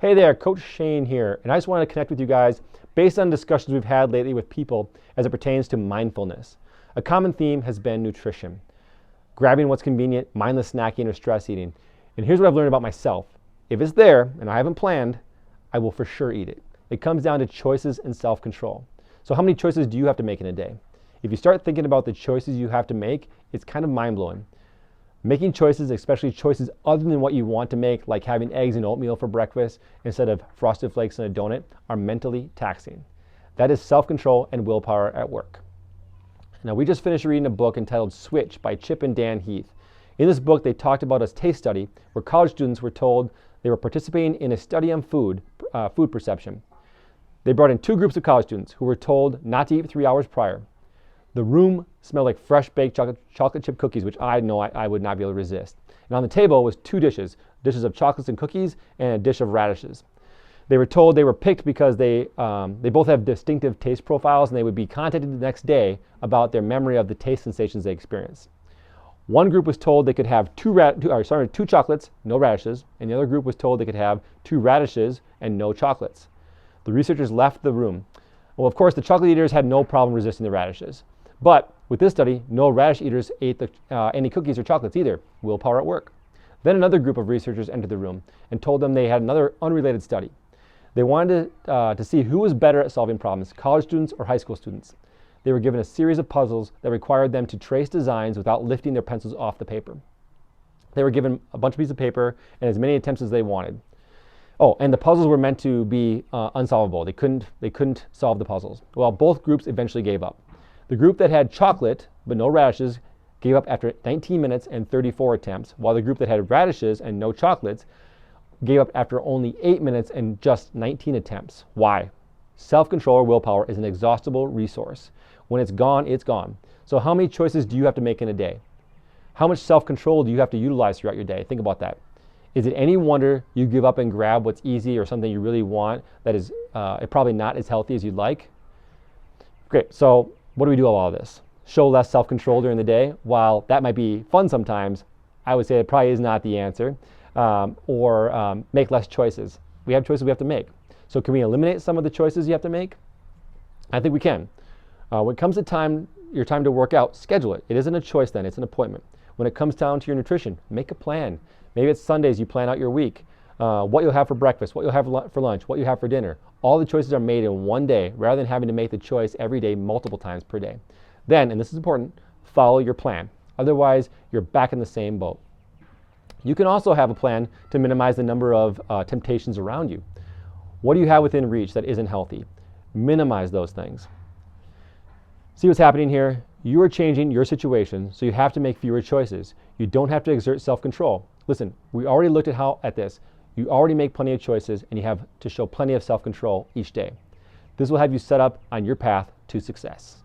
Hey there, Coach Shane here, and I just want to connect with you guys based on discussions we've had lately with people as it pertains to mindfulness. A common theme has been nutrition, grabbing what's convenient, mindless snacking, or stress eating. And here's what I've learned about myself. If it's there and I haven't planned, I will for sure eat it. It comes down to choices and self-control. So how many choices do you have to make in a day? If you start thinking about the choices you have to make, it's kind of mind-blowing. Making choices, especially choices other than what you want to make, like having eggs and oatmeal for breakfast instead of Frosted Flakes and a donut, are mentally taxing. That is self-control and willpower at work. Now, we just finished reading a book entitled Switch by Chip and Dan Heath. In this book, they talked about a taste study where college students were told they were participating in a study on food perception. They brought in two groups of college students who were told not to eat 3 hours prior. The room smelled like fresh baked chocolate chip cookies, which I know I would not be able to resist. And on the table was two dishes of chocolates and cookies and a dish of radishes. They were told they were picked because they both have distinctive taste profiles, and they would be contacted the next day about their memory of the taste sensations they experienced. One group was told they could have two chocolates, no radishes, and the other group was told they could have 2 radishes and no chocolates. The researchers left the room. Well, of course, the chocolate eaters had no problem resisting the radishes. But with this study, no radish eaters ate any cookies or chocolates either. Willpower at work. Then another group of researchers entered the room and told them they had another unrelated study. They wanted to see who was better at solving problems, college students or high school students. They were given a series of puzzles that required them to trace designs without lifting their pencils off the paper. They were given a bunch of pieces of paper and as many attempts as they wanted. Oh, and the puzzles were meant to be unsolvable. They couldn't solve the puzzles. Well, both groups eventually gave up. The group that had chocolate but no radishes gave up after 19 minutes and 34 attempts, while the group that had radishes and no chocolates gave up after only 8 minutes and just 19 attempts. Why? Self-control or willpower is an exhaustible resource. When it's gone, it's gone. So how many choices do you have to make in a day? How much self-control do you have to utilize throughout your day? Think about that. Is it any wonder you give up and grab what's easy or something you really want that is probably not as healthy as you'd like? Great, so what do we do about all this? Show less self-control during the day. While that might be fun sometimes, I would say it probably is not the answer. Or make less choices. We have choices we have to make. So can we eliminate some of the choices you have to make? I think we can. When it comes to your time to work out, schedule it. It isn't a choice then, it's an appointment. When it comes down to your nutrition, make a plan. Maybe it's Sundays, you plan out your week. What you'll have for breakfast, what you'll have for lunch, what you have for dinner. All the choices are made in one day rather than having to make the choice every day multiple times per day. Then, and this is important, follow your plan. Otherwise, you're back in the same boat. You can also have a plan to minimize the number of temptations around you. What do you have within reach that isn't healthy? Minimize those things. See what's happening here? You are changing your situation, so you have to make fewer choices. You don't have to exert self-control. Listen, we already looked at this. You already make plenty of choices, and you have to show plenty of self-control each day. This will have you set up on your path to success.